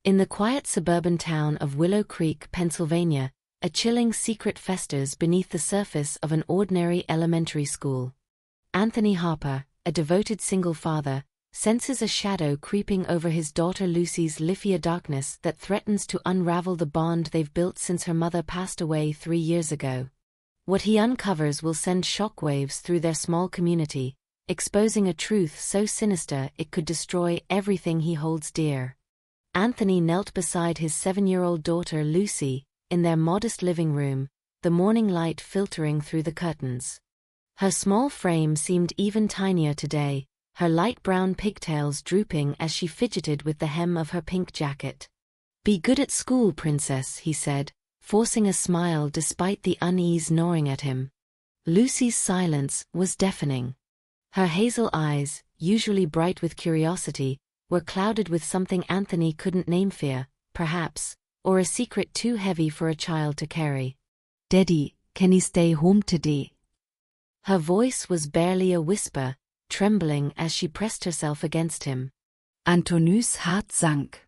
In the quiet suburban town of Willow Creek, Pennsylvania, a chilling secret festers beneath the surface of an ordinary elementary school. Anthony Harper, a devoted single father, senses a shadow creeping over his daughter Lucy's life, a darkness that threatens to unravel the bond they've built since her mother passed away 3 years ago. What he uncovers will send shockwaves through their small community, exposing a truth so sinister it could destroy everything he holds dear. Anthony knelt beside his 7-year-old daughter Lucy, in their modest living room, the morning light filtering through the curtains. Her small frame seemed even tinier today, her light brown pigtails drooping as she fidgeted with the hem of her pink jacket. "Be good at school, princess," he said, forcing a smile despite the unease gnawing at him. Lucy's silence was deafening. Her hazel eyes, usually bright with curiosity, were clouded with something Anthony couldn't name, fear, perhaps, or a secret too heavy for a child to carry. "Daddy, can he stay home today?" Her voice was barely a whisper, trembling as she pressed herself against him. Antonius' heart sank.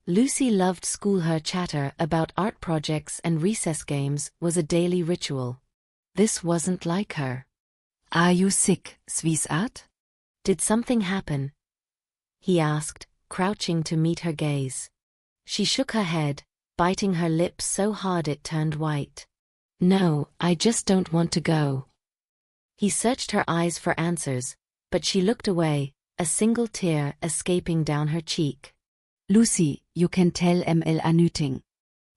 Lucy loved school. Her chatter about art projects and recess games was a daily ritual. This wasn't like her. "Are you sick, sweetheart? Did something happen?" he asked, crouching to meet her gaze. She shook her head, biting her lips so hard it turned white. "No, I just don't want to go." He searched her eyes for answers, but she looked away, a single tear escaping down her cheek. "Lucy, you can tell ML anything.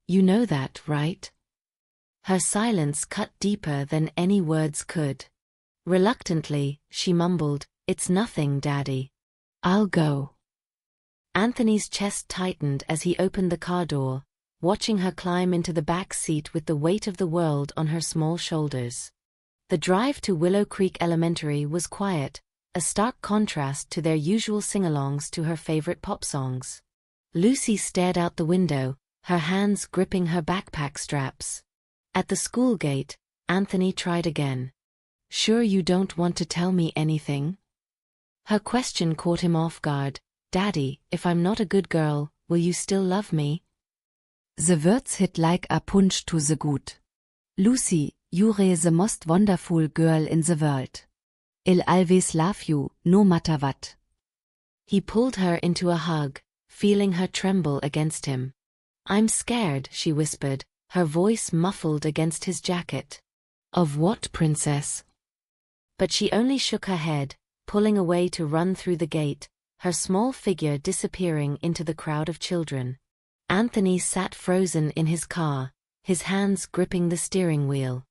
You know that, right?" Her silence cut deeper than any words could. Reluctantly, she mumbled, "It's nothing, Daddy. I'll go." Anthony's chest tightened as he opened the car door, watching her climb into the back seat with the weight of the world on her small shoulders. The drive to Willow Creek Elementary was quiet, a stark contrast to their usual sing-alongs to her favorite pop songs. Lucy stared out the window, her hands gripping her backpack straps. At the school gate, Anthony tried again. "Sure you don't want to tell me anything?" Her question caught him off guard. "Daddy, if I'm not a good girl, will you still love me?" The words hit like a punch to the gut. "Lucy, you're the most wonderful girl in the world. I'll always love you, no matter what." He pulled her into a hug, feeling her tremble against him. "I'm scared," she whispered, her voice muffled against his jacket. "Of what, princess?" But she only shook her head, pulling away to run through the gate, her small figure disappearing into the crowd of children. Anthony sat frozen in his car, his hands gripping the steering wheel.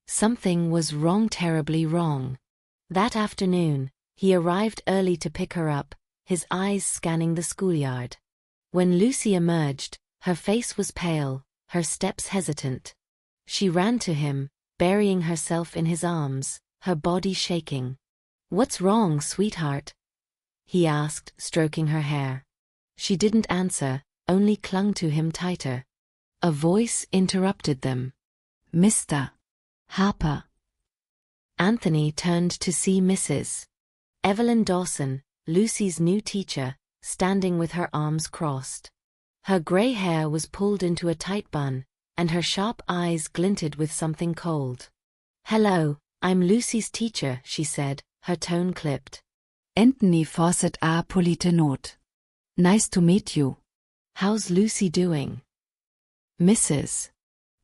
Something was wrong, terribly wrong. That afternoon, he arrived early to pick her up, his eyes scanning the schoolyard. When Lucy emerged, her face was pale, her steps hesitant. She ran to him, burying herself in his arms, her body shaking. "What's wrong, sweetheart?" he asked, stroking her hair. She didn't answer, only clung to him tighter. A voice interrupted them. "Mr. Harper." Anthony turned to see Mrs. Evelyn Dawson, Lucy's new teacher, standing with her arms crossed. Her gray hair was pulled into a tight bun, and her sharp eyes glinted with something cold. "Hello, I'm Lucy's teacher," she said, her tone clipped. "Anthony Fawcett A. Politenot. Nice to meet you. How's Lucy doing?" Mrs.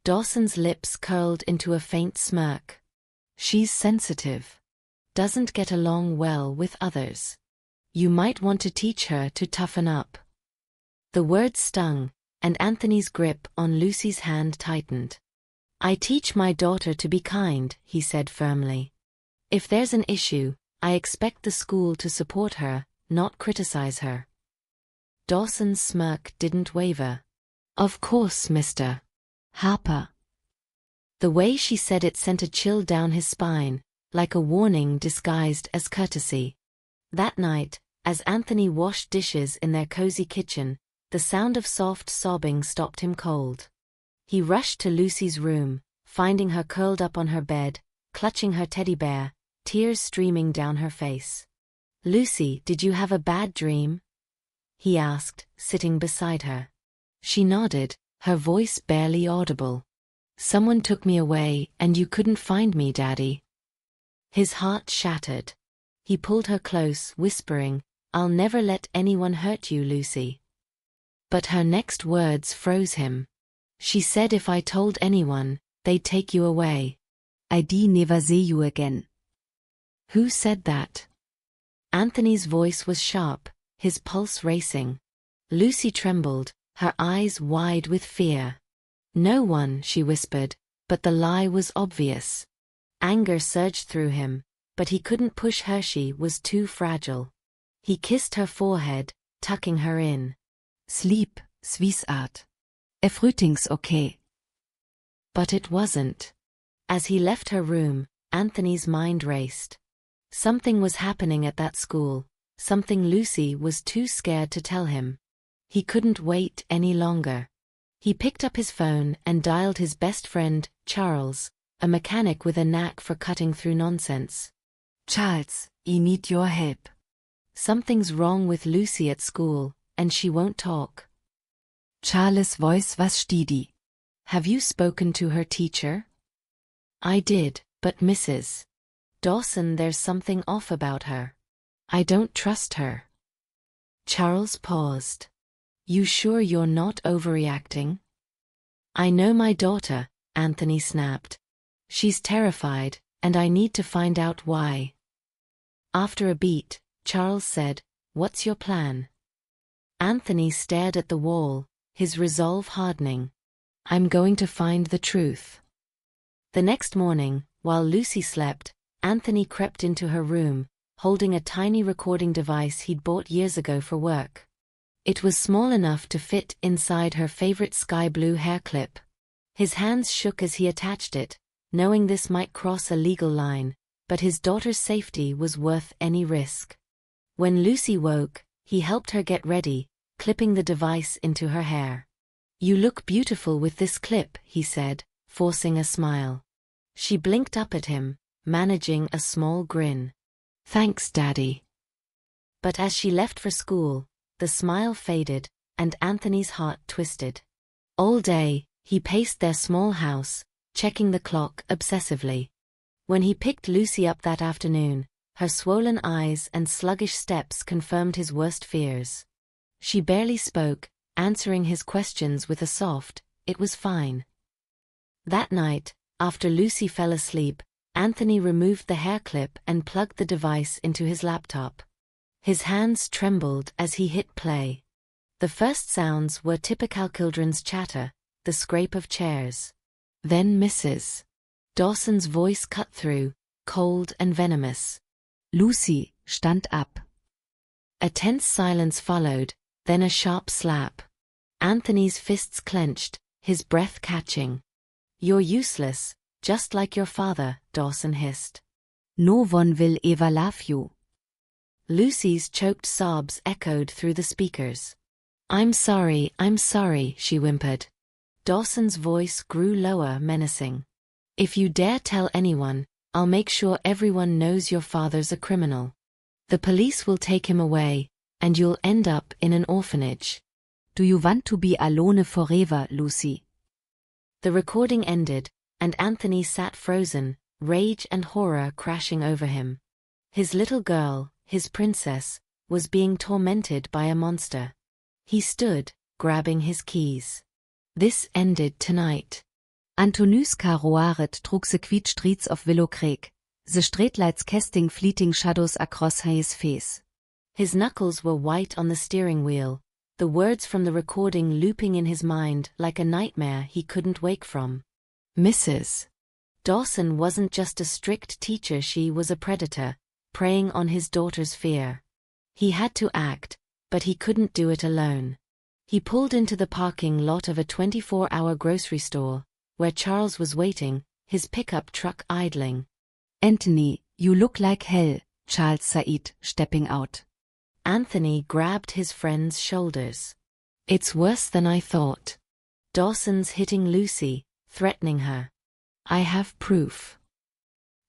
Dawson's lips curled into a faint smirk. "She's sensitive. Doesn't get along well with others. You might want to teach her to toughen up." The words stung, and Anthony's grip on Lucy's hand tightened. "I teach my daughter to be kind," he said firmly. "If there's an issue, I expect the school to support her, not criticize her." Dawson's smirk didn't waver. "Of course, Mr. Harper." The way she said it sent a chill down his spine, like a warning disguised as courtesy. That night, as Anthony washed dishes in their cozy kitchen, the sound of soft sobbing stopped him cold. He rushed to Lucy's room, finding her curled up on her bed, clutching her teddy bear, tears streaming down her face. "Lucy, did you have a bad dream?" he asked, sitting beside her. She nodded, her voice barely audible. Someone took me away and you couldn't find me, Daddy. His heart shattered. He pulled her close, whispering, I'll never let anyone hurt you, Lucy. But her next words froze him. She said if I told anyone, they'd take you away. I'd never see you again. Who said that? Anthony's voice was sharp, his pulse racing. Lucy trembled, her eyes wide with fear. No one, she whispered, but the lie was obvious. Anger surged through him, but he couldn't push her, she was too fragile. He kissed her forehead, tucking her in. Sleep, sweetheart. Everything's okay. But it wasn't. As he left her room, Anthony's mind raced. Something was happening at that school, something Lucy was too scared to tell him. He couldn't wait any longer. He picked up his phone and dialed his best friend, Charles, a mechanic with a knack for cutting through nonsense. Charles, I need your help. Something's wrong with Lucy at school, and she won't talk. Charles' voice was steady. Have you spoken to her teacher? I did, but Mrs. Dawson, there's something off about her. I don't trust her. Charles paused. You sure you're not overreacting? I know my daughter, Anthony snapped. She's terrified, and I need to find out why. After a beat, Charles said, What's your plan? Anthony stared at the wall, his resolve hardening. I'm going to find the truth. The next morning, while Lucy slept, Anthony crept into her room, holding a tiny recording device he'd bought years ago for work. It was small enough to fit inside her favorite sky blue hair clip. His hands shook as he attached it, knowing this might cross a legal line, but his daughter's safety was worth any risk. When Lucy woke, he helped her get ready, clipping the device into her hair. You look beautiful with this clip, he said, forcing a smile. She blinked up at him, managing a small grin. Thanks, Daddy. But as she left for school, the smile faded, and Anthony's heart twisted. All day, he paced their small house, checking the clock obsessively. When he picked Lucy up that afternoon, her swollen eyes and sluggish steps confirmed his worst fears. She barely spoke, answering his questions with a soft, "It was fine." That night, after Lucy fell asleep, Anthony removed the hair clip and plugged the device into his laptop. His hands trembled as he hit play. The first sounds were typical children's chatter, the scrape of chairs. Then Mrs. Dawson's voice cut through, cold and venomous. Lucy, stand up. A tense silence followed, then a sharp slap. Anthony's fists clenched, his breath catching. You're useless, just like your father, Dawson hissed. No one will ever love you. Lucy's choked sobs echoed through the speakers. I'm sorry, she whimpered. Dawson's voice grew lower, menacing. If you dare tell anyone, I'll make sure everyone knows your father's a criminal. The police will take him away, and you'll end up in an orphanage. Do you want to be alone forever, Lucy? The recording ended, and Anthony sat frozen, rage and horror crashing over him. His little girl, his princess, was being tormented by a monster. He stood, grabbing his keys. This ended tonight. Antonus Caroaret trug the quiet streets of Willow Creek, the streetlights casting fleeting shadows across his face. His knuckles were white on the steering wheel, the words from the recording looping in his mind like a nightmare he couldn't wake from. Mrs. Dawson wasn't just a strict teacher, she was a predator, preying on his daughter's fear. He had to act, but he couldn't do it alone. He pulled into the parking lot of a 24-hour grocery store, where Charles was waiting, his pickup truck idling. Anthony, you look like hell, Charles said, stepping out. Anthony grabbed his friend's shoulders. It's worse than I thought. Dawson's hitting Lucy, threatening her. I have proof.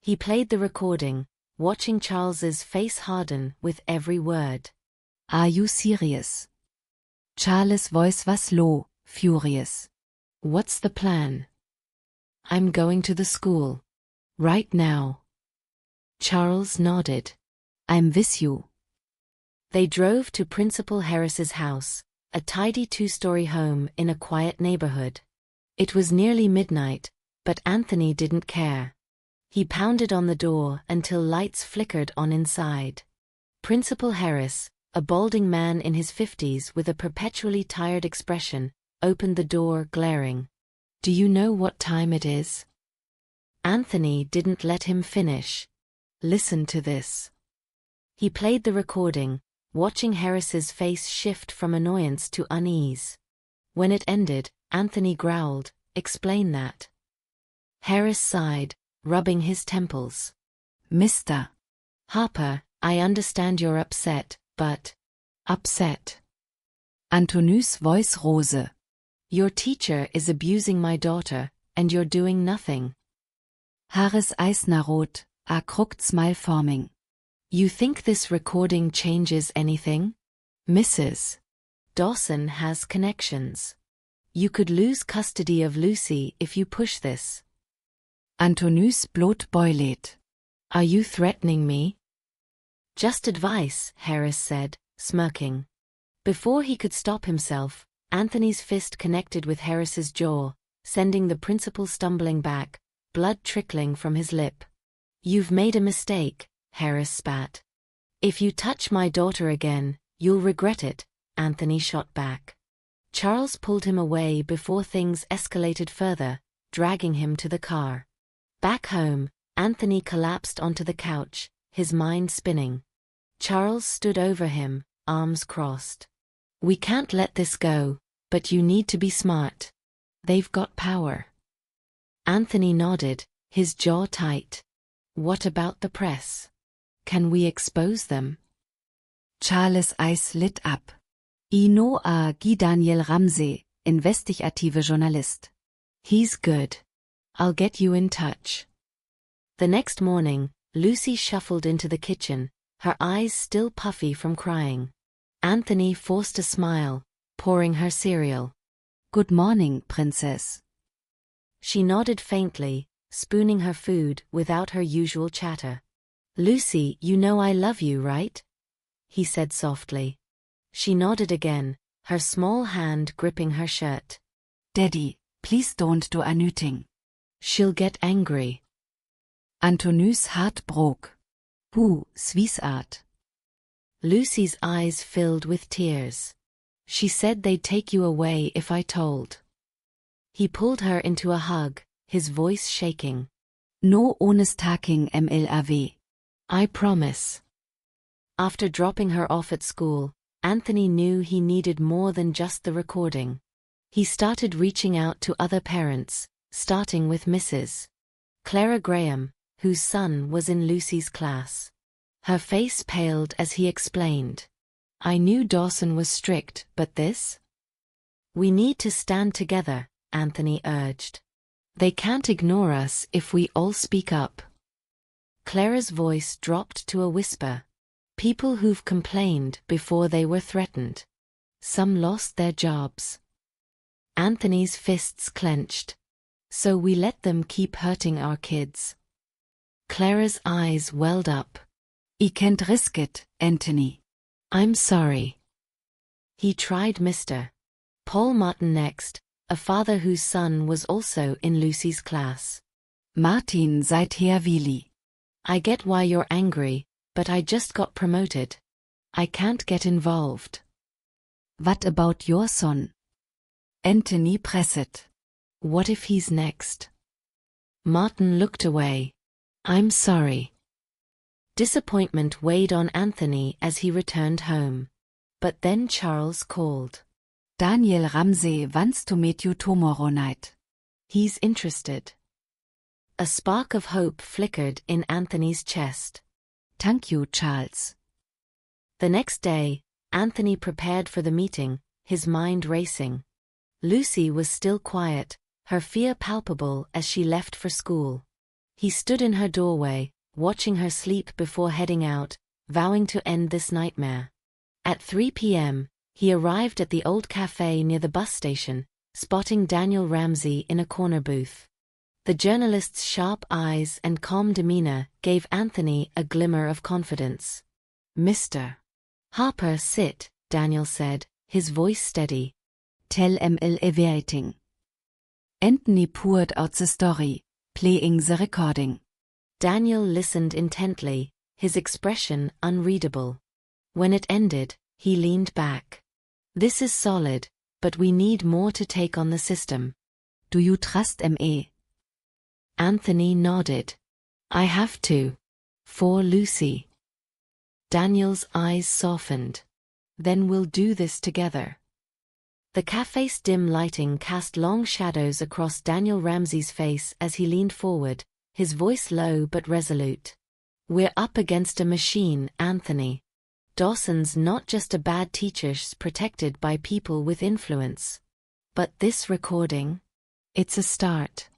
He played the recording, watching Charles's face harden with every word. Are you serious? Charles' voice was low, furious. What's the plan? I'm going to the school. Right now. Charles nodded. I'm with you. They drove to Principal Harris's house, a tidy two-story home in a quiet neighborhood. It was nearly midnight, but Anthony didn't care. He pounded on the door until lights flickered on inside. Principal Harris, a balding man in his 50s with a perpetually tired expression, opened the door, glaring. Do you know what time it is? Anthony didn't let him finish. Listen to this. He played the recording, watching Harris's face shift from annoyance to unease. When it ended, Anthony growled, "Explain that." Harris sighed, rubbing his temples. Mr. Harper, I understand you're upset, but... Upset? Antoinus voice rose. Your teacher is abusing my daughter, and you're doing nothing. Haares eisnerrot, a crooked smile forming. You think this recording changes anything? Mrs. Dawson has connections. You could lose custody of Lucy if you push this. Antoinus blot boilet. Are you threatening me? Just advice, Harris said, smirking. Before he could stop himself, Anthony's fist connected with Harris's jaw, sending the principal stumbling back, blood trickling from his lip. You've made a mistake, Harris spat. If you touch my daughter again, you'll regret it, Anthony shot back. Charles pulled him away before things escalated further, dragging him to the car. Back home, Anthony collapsed onto the couch, his mind spinning. Charles stood over him, arms crossed. We can't let this go, but you need to be smart. They've got power. Anthony nodded, his jaw tight. What about the press? Can we expose them? Charles' eyes lit up. I know a Guy Daniel Ramsey, investigative journalist. He's good. I'll get you in touch. The next morning, Lucy shuffled into the kitchen, her eyes still puffy from crying. Anthony forced a smile, pouring her cereal. Good morning, princess. She nodded faintly, spooning her food without her usual chatter. Lucy, you know I love you, right? He said softly. She nodded again, her small hand gripping her shirt. Daddy, please don't do anything. She'll get angry. Antoinus' heart broke. Sweetheart. Lucy's eyes filled with tears. She said they'd take you away if I told. He pulled her into a hug, his voice shaking. No honest talking MLRV. I promise. After dropping her off at school, Anthony knew he needed more than just the recording. He started reaching out to other parents, starting with Mrs. Clara Graham, whose son was in Lucy's class. Her face paled as he explained. I knew Dawson was strict, but this? We need to stand together, Anthony urged. They can't ignore us if we all speak up. Clara's voice dropped to a whisper. People who've complained before they were threatened. Some lost their jobs. Anthony's fists clenched. So we let them keep hurting our kids. Clara's eyes welled up. I can't risk it, Anthony. I'm sorry. He tried Mr. Paul Martin next, a father whose son was also in Lucy's class. Martin seither Willi. I get why you're angry, but I just got promoted. I can't get involved. What about your son? Anthony pressed. What if he's next? Martin looked away. I'm sorry. Disappointment weighed on Anthony as he returned home. But then Charles called. Daniel Ramsey wants to meet you tomorrow night. He's interested. A spark of hope flickered in Anthony's chest. Thank you, Charles. The next day, Anthony prepared for the meeting, his mind racing. Lucy was still quiet, her fear palpable as she left for school. He stood in her doorway, watching her sleep before heading out, vowing to end this nightmare. At 3 p.m., he arrived at the old cafe near the bus station, spotting Daniel Ramsey in a corner booth. The journalist's sharp eyes and calm demeanor gave Anthony a glimmer of confidence. "Mr. Harper, sit," Daniel said, his voice steady. Tell ML evaluating. Anthony poured out the story, playing the recording. Daniel listened intently, his expression unreadable. When it ended, he leaned back. "This is solid, but we need more to take on the system." Do you trust ME? Anthony nodded. "I have to. For Lucy." Daniel's eyes softened. "Then we'll do this together." The cafe's dim lighting cast long shadows across Daniel Ramsey's face as he leaned forward, his voice low but resolute. "We're up against a machine, Anthony. Dawson's not just a bad teacher protected by people with influence. But this recording? It's a start."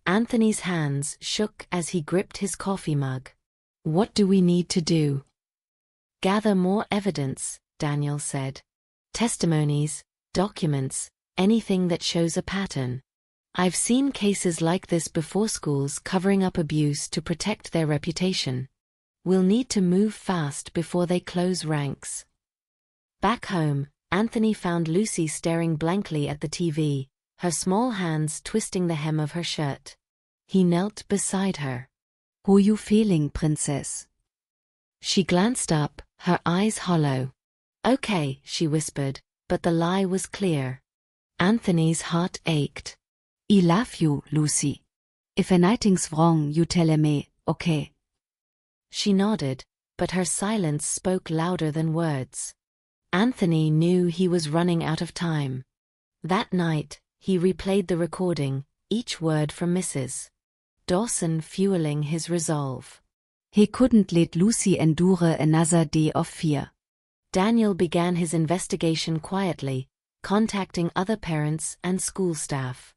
Anthony's hands shook as he gripped his coffee mug. "What do we need to do?" "Gather more evidence," Daniel said. "Testimonies, documents, anything that shows a pattern. I've seen cases like this before, schools covering up abuse to protect their reputation. We'll need to move fast before they close ranks." Back home, Anthony found Lucy staring blankly at the TV, her small hands twisting the hem of her shirt. He knelt beside her. "How you feeling, princess?" She glanced up, her eyes hollow. "Okay," she whispered, but the lie was clear. Anthony's heart ached. "I love you, Lucy. If anything's wrong, you tell me, okay?" She nodded, but her silence spoke louder than words. Anthony knew he was running out of time. That night, he replayed the recording, each word from Mrs. Dawson fueling his resolve. He couldn't let Lucy endure another day of fear. Daniel began his investigation quietly, contacting other parents and school staff.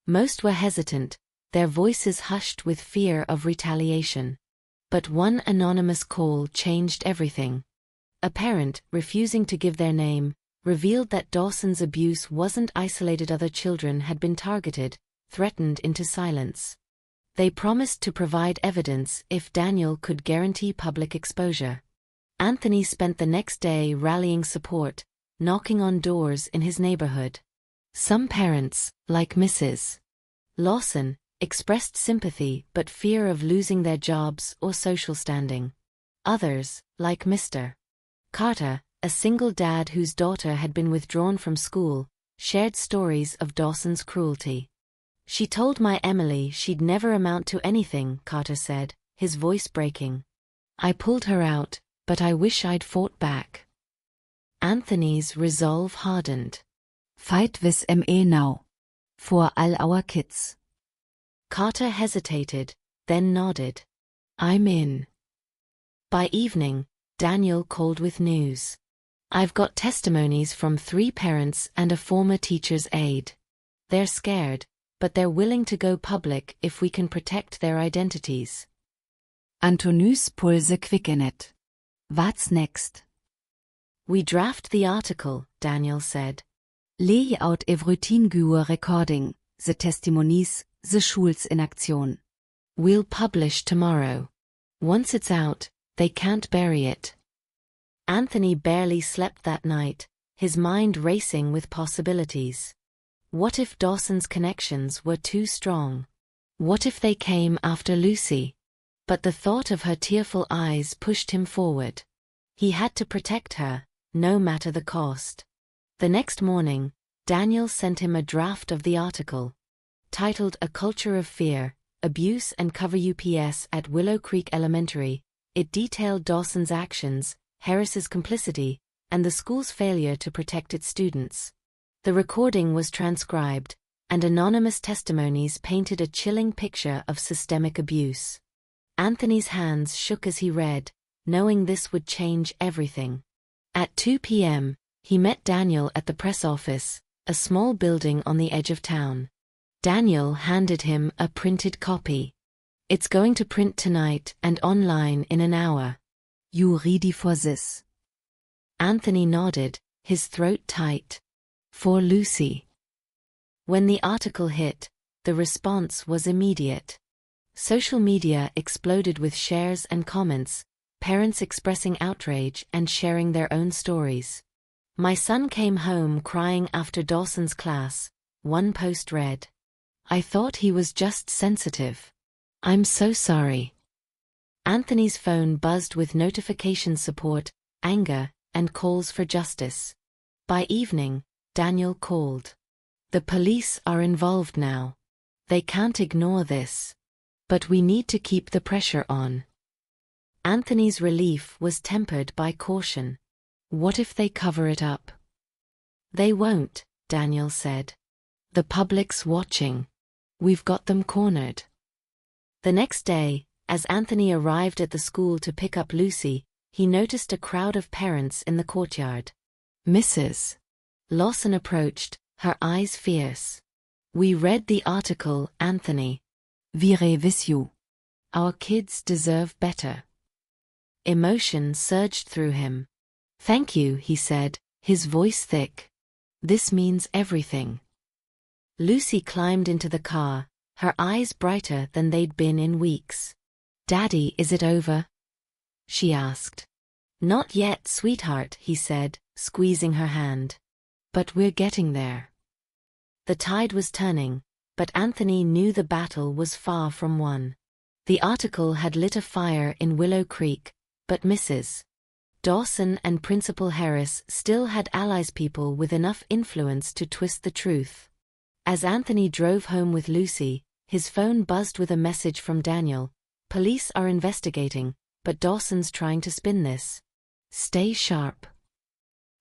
Most were hesitant, their voices hushed with fear of retaliation. But one anonymous call changed everything. A parent, refusing to give their name, revealed that Dawson's abuse wasn't isolated. Other children had been targeted, threatened into silence. They promised to provide evidence if Daniel could guarantee public exposure. Anthony spent the next day rallying support, knocking on doors in his neighborhood. Some parents, like Mrs. Lawson, expressed sympathy but fear of losing their jobs or social standing. Others, like Mr. Carter, a single dad whose daughter had been withdrawn from school, shared stories of Dawson's cruelty. "She told my Emily she'd never amount to anything," Carter said, his voice breaking. "I pulled her out, but I wish I'd fought back." Anthony's resolve hardened. "Fight with ME now. For all our kids." Carter hesitated, then nodded. "I'm in." By evening, Daniel called with news. "I've got testimonies from 3 parents and a former teacher's aide. They're scared, but they're willing to go public if we can protect their identities." Antonus Pulse quickenet. What's next? "We draft the article," Daniel said. Lay out everything you're recording, the testimonies, the schools in action. "We'll publish tomorrow. Once it's out, they can't bury it." Anthony barely slept that night, his mind racing with possibilities. What if Dawson's connections were too strong? What if they came after Lucy? But the thought of her tearful eyes pushed him forward. He had to protect her, no matter the cost. The next morning, Daniel sent him a draft of the article. Titled "A Culture of Fear, Abuse and Cover UPS at Willow Creek Elementary," it detailed Dawson's actions, Harris's complicity, and the school's failure to protect its students. The recording was transcribed, and anonymous testimonies painted a chilling picture of systemic abuse. Anthony's hands shook as he read, knowing this would change everything. At 2 p.m., he met Daniel at the press office, a small building on the edge of town. Daniel handed him a printed copy. "It's going to print tonight and online in an hour. You ready for this?" Anthony nodded, his throat tight. "For Lucy." When the article hit, the response was immediate. Social media exploded with shares and comments, parents expressing outrage and sharing their own stories. "My son came home crying after Dawson's class," one post read. "I thought he was just sensitive. I'm so sorry." Anthony's phone buzzed with notification support, anger, and calls for justice. By evening, Daniel called. "The police are involved now. They can't ignore this. But we need to keep the pressure on." Anthony's relief was tempered by caution. What if they cover it up? "They won't," Daniel said. "The public's watching. We've got them cornered." The next day, as Anthony arrived at the school to pick up Lucy, he noticed a crowd of parents in the courtyard. "Mrs. Lawson approached, her eyes fierce. "We read the article, Anthony. Vire visio. Our kids deserve better." Emotion surged through him. "Thank you," he said, his voice thick. "This means everything." Lucy climbed into the car, her eyes brighter than they'd been in weeks. "Daddy, is it over?" she asked. "Not yet, sweetheart," he said, squeezing her hand. "But we're getting there." The tide was turning, but Anthony knew the battle was far from won. The article had lit a fire in Willow Creek, but Mrs. Dawson and Principal Harris still had allies, people with enough influence to twist the truth. As Anthony drove home with Lucy, his phone buzzed with a message from Daniel. "Police are investigating, but Dawson's trying to spin this. Stay sharp."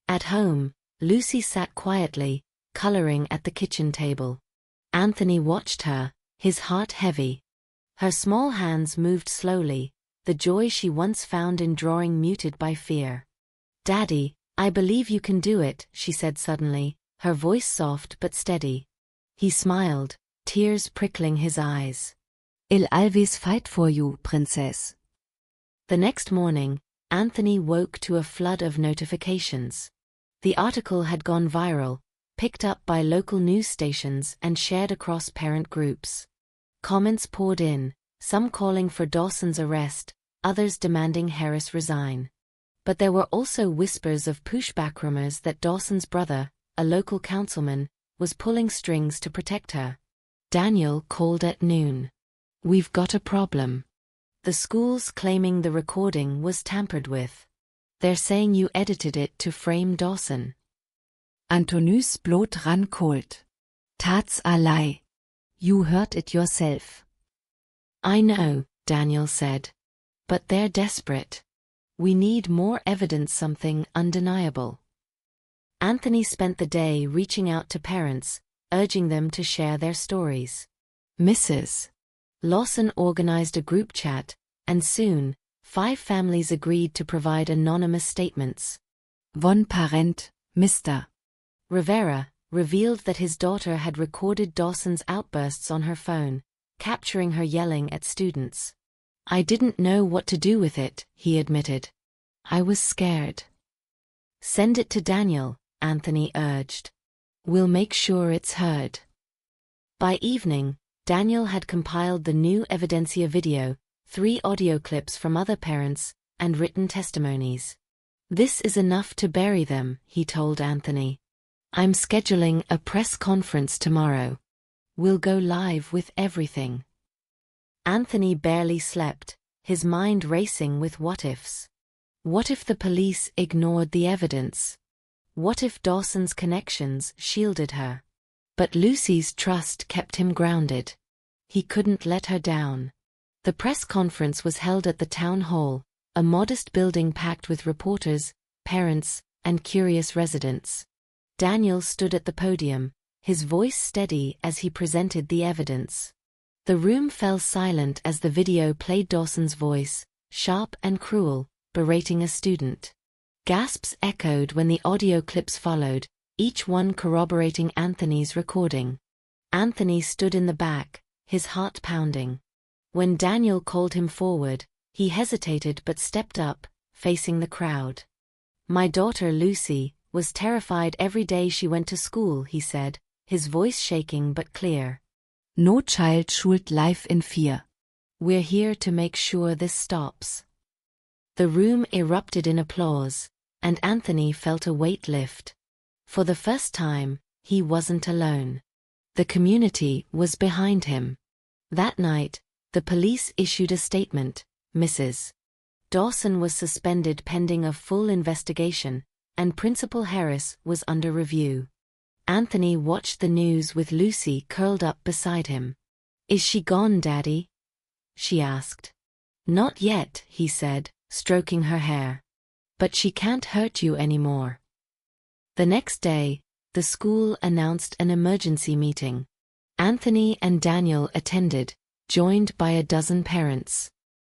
At home, Lucy sat quietly, coloring at the kitchen table. Anthony watched her, his heart heavy. Her small hands moved slowly, the joy she once found in drawing muted by fear. "Daddy, I believe you can do it," she said suddenly, her voice soft but steady. He smiled, tears prickling his eyes. "I'll always fight for you, princess." The next morning, Anthony woke to a flood of notifications. The article had gone viral, picked up by local news stations and shared across parent groups. Comments poured in, some calling for Dawson's arrest, others demanding Harris resign. But there were also whispers of pushback, rumors that Dawson's brother, a local councilman, was pulling strings to protect her. Daniel called at noon. "We've got a problem. The school's claiming the recording was tampered with. They're saying you edited it to frame Dawson." Antonus blot ran cold. "Tats a lie. You heard it yourself." "I know," Daniel said. "But they're desperate. We need more evidence, something undeniable." Anthony spent the day reaching out to parents, urging them to share their stories. Mrs. Lawson organized a group chat, and soon, 5 families agreed to provide anonymous statements. One parent, Mr. Rivera, revealed that his daughter had recorded Dawson's outbursts on her phone, capturing her yelling at students. "I didn't know what to do with it," he admitted. "I was scared." "Send it to Daniel," Anthony urged. "We'll make sure it's heard." By evening, Daniel had compiled the new Evidencia video, 3 audio clips from other parents, and written testimonies. "This is enough to bury them," he told Anthony. "I'm scheduling a press conference tomorrow. We'll go live with everything." Anthony barely slept, his mind racing with what-ifs. What if the police ignored the evidence? What if Dawson's connections shielded her? But Lucy's trust kept him grounded. He couldn't let her down. The press conference was held at the town hall, a modest building packed with reporters, parents, and curious residents. Daniel stood at the podium, his voice steady as he presented the evidence. The room fell silent as the video played Dawson's voice, sharp and cruel, berating a student. Gasps echoed when the audio clips followed, each one corroborating Anthony's recording. Anthony stood in the back, his heart pounding. When Daniel called him forward, he hesitated but stepped up, facing the crowd. "My daughter Lucy was terrified every day she went to school," he said, his voice shaking but clear. No child should live in fear. We're here to make sure this stops. The room erupted in applause, and Anthony felt a weight lift. For the first time, he wasn't alone. The community was behind him. That night, the police issued a statement: Mrs. Dawson was suspended pending a full investigation, and Principal Harris was under review. Anthony watched the news with Lucy curled up beside him. "Is she gone, Daddy?" she asked. "Not yet," he said, stroking her hair. "But she can't hurt you anymore." The next day, the school announced an emergency meeting. Anthony and Daniel attended, joined by a dozen parents.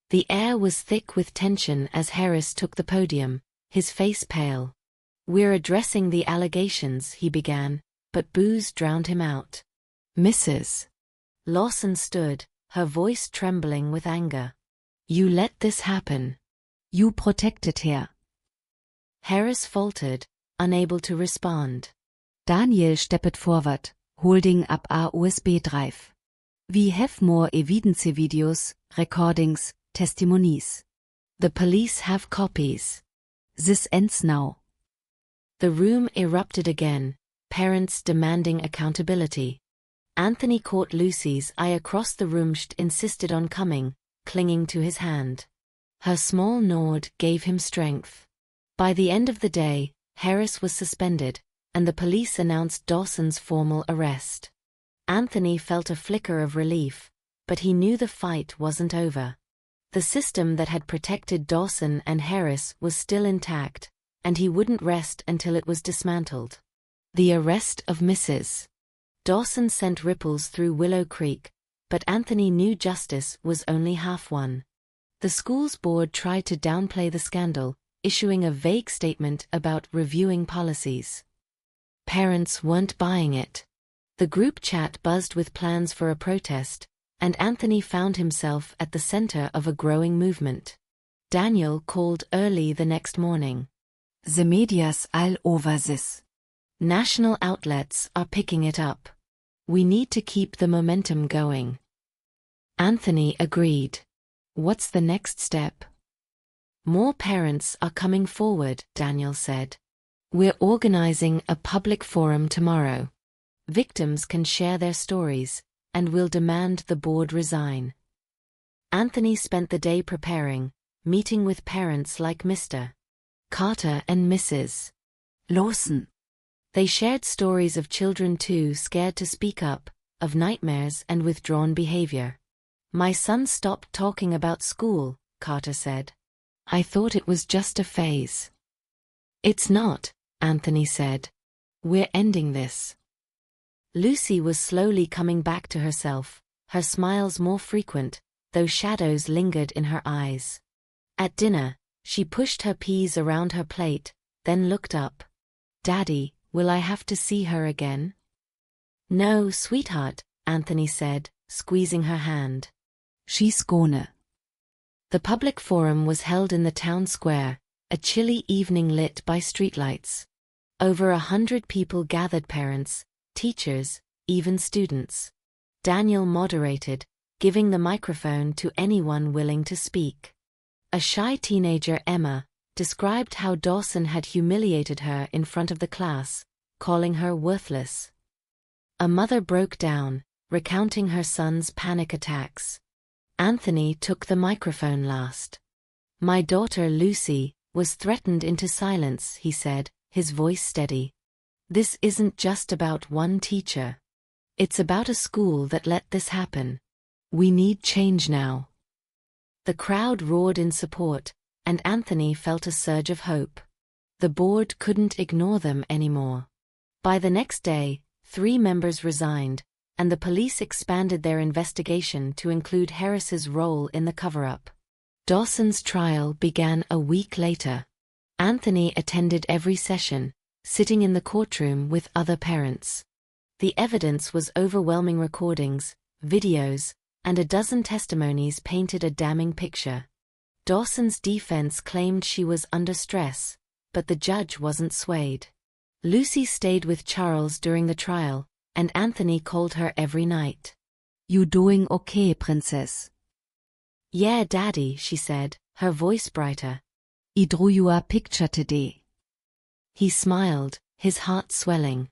The air was thick with tension as Harris took the podium, his face pale. "We're addressing the allegations," he began, but boos drowned him out. Mrs. Lawson stood, her voice trembling with anger. "You let this happen. You protected her." Harris faltered, unable to respond. Daniel stepped forward, holding up a USB drive. "We have more evidence, videos, recordings, testimonies. The police have copies. This ends now." The room erupted again, parents demanding accountability. Anthony caught Lucy's eye across the room. She insisted on coming, clinging to his hand. Her small nod gave him strength. By the end of the day, Harris was suspended, and the police announced Dawson's formal arrest. Anthony felt a flicker of relief, but he knew the fight wasn't over. The system that had protected Dawson and Harris was still intact, and he wouldn't rest until it was dismantled. The arrest of Mrs. Dawson sent ripples through Willow Creek, but Anthony knew justice was only half won. The school's board tried to downplay the scandal, issuing a vague statement about reviewing policies. Parents weren't buying it. The group chat buzzed with plans for a protest, and Anthony found himself at the center of a growing movement. Daniel called early the next morning. "The media's all over this. National outlets are picking it up. We need to keep the momentum going." Anthony agreed. "What's the next step?" "More parents are coming forward," Daniel said. "We're organizing a public forum tomorrow. Victims can share their stories, and we'll demand the board resign." Anthony spent the day preparing, meeting with parents like Mr. Carter and Mrs. Lawson. They shared stories of children too scared to speak up, of nightmares and withdrawn behavior. "My son stopped talking about school," Carter said. "I thought it was just a phase." "It's not," Anthony said. "We're ending this." Lucy was slowly coming back to herself, her smiles more frequent, though shadows lingered in her eyes. At dinner, she pushed her peas around her plate, then looked up. "Daddy, will I have to see her again?" "No, sweetheart," Anthony said, squeezing her hand. "She's gonna." The public forum was held in the town square, a chilly evening lit by streetlights. Over 100 people gathered: parents, teachers, even students. Daniel moderated, giving the microphone to anyone willing to speak. A shy teenager, Emma, described how Dawson had humiliated her in front of the class, calling her worthless. A mother broke down, recounting her son's panic attacks. Anthony took the microphone last. "My daughter Lucy was threatened into silence," he said, his voice steady. "This isn't just about one teacher. It's about a school that let this happen. We need change now." The crowd roared in support, and Anthony felt a surge of hope. The board couldn't ignore them anymore. By the next day, 3 members resigned, and the police expanded their investigation to include Harris's role in the cover-up. Dawson's trial began a week later. Anthony attended every session, sitting in the courtroom with other parents. The evidence was overwhelming: recordings, videos, and a dozen testimonies painted a damning picture. Dawson's defense claimed she was under stress, but the judge wasn't swayed. Lucy stayed with Charles during the trial, and Anthony called her every night. You doing okay, princess? Yeah, Daddy, she said, her voice brighter. I drew you a picture today. He smiled, his heart swelling.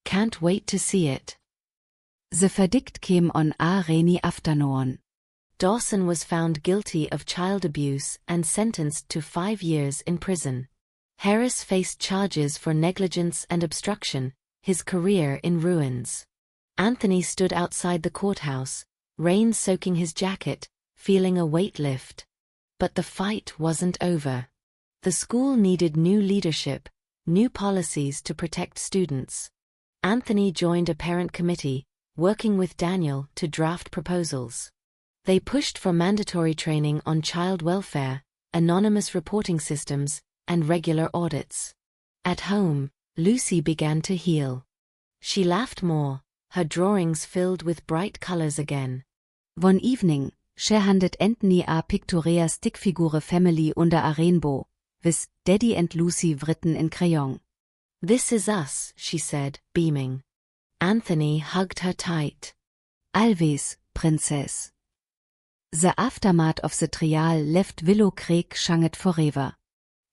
Can't wait to see it. The verdict came on a rainy afternoon. Dawson was found guilty of child abuse and sentenced to 5 years in prison. Harris faced charges for negligence and obstruction, his career in ruins. Anthony stood outside the courthouse, rain soaking his jacket, feeling a weight lift. But the fight wasn't over. The school needed new leadership, new policies to protect students. Anthony joined a parent committee, working with Daniel to draft proposals. They pushed for mandatory training on child welfare, anonymous reporting systems, and regular audits. At home, Lucy began to heal. She laughed more, her drawings filled with bright colors again. One evening, she handed Anthony a picturea stickfigure family under a rainbow, with Daddy and Lucy written in crayon. This is us, she said, beaming. Anthony hugged her tight. Always, princess. The aftermath of the trial left Willow Creek changed forever.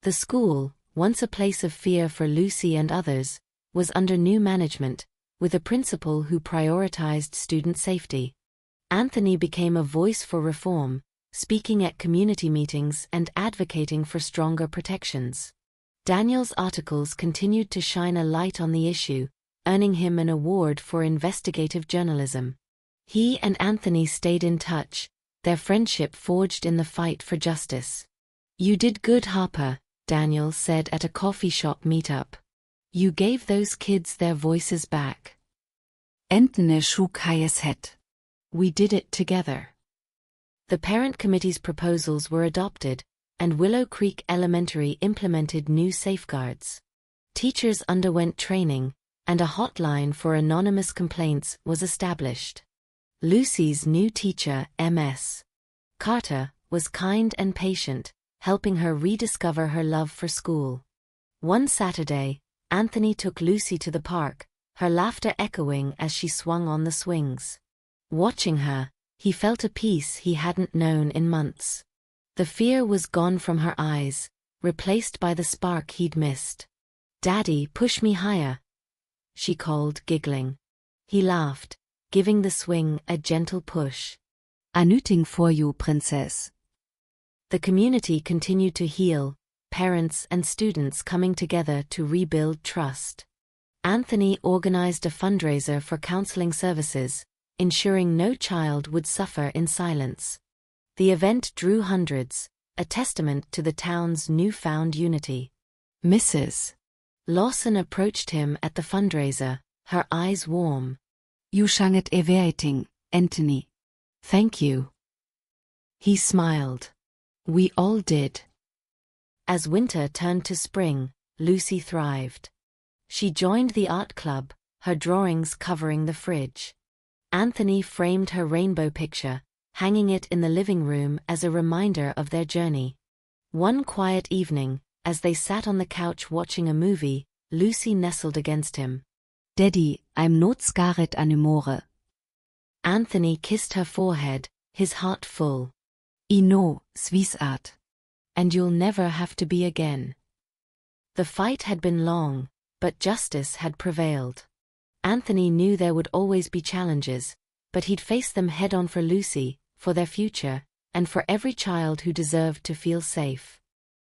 The school, once a place of fear for Lucy and others, was under new management, with a principal who prioritized student safety. Anthony became a voice for reform, speaking at community meetings and advocating for stronger protections. Daniel's articles continued to shine a light on the issue, earning him an award for investigative journalism. He and Anthony stayed in touch, their friendship forged in the fight for justice. You did good, Harper, Daniel said at a coffee shop meetup. You gave those kids their voices back. Anthony shook his head. We did it together. The parent committee's proposals were adopted, and Willow Creek Elementary implemented new safeguards. Teachers underwent training, and a hotline for anonymous complaints was established. Lucy's new teacher, Ms. Carter, was kind and patient, helping her rediscover her love for school. One Saturday, Anthony took Lucy to the park, her laughter echoing as she swung on the swings. Watching her, he felt a peace he hadn't known in months. The fear was gone from her eyes, replaced by the spark he'd missed. Daddy, push me higher, she called, giggling. He laughed, giving the swing a gentle push. A nutting for you, princess. The community continued to heal, parents and students coming together to rebuild trust. Anthony organized a fundraiser for counseling services, ensuring no child would suffer in silence. The event drew hundreds, a testament to the town's newfound unity. Mrs. Lawson approached him at the fundraiser, her eyes warm. You sang it everything, Anthony. Thank you. He smiled. We all did. As winter turned to spring, Lucy thrived. She joined the art club, her drawings covering the fridge. Anthony framed her rainbow picture, hanging it in the living room as a reminder of their journey. One quiet evening, as they sat on the couch watching a movie, Lucy nestled against him. Daddy, I'm not scared anymore. Anthony kissed her forehead, his heart full. I know, sweetheart. And you'll never have to be again. The fight had been long, but justice had prevailed. Anthony knew there would always be challenges, but he'd face them head-on for Lucy, for their future, and for every child who deserved to feel safe.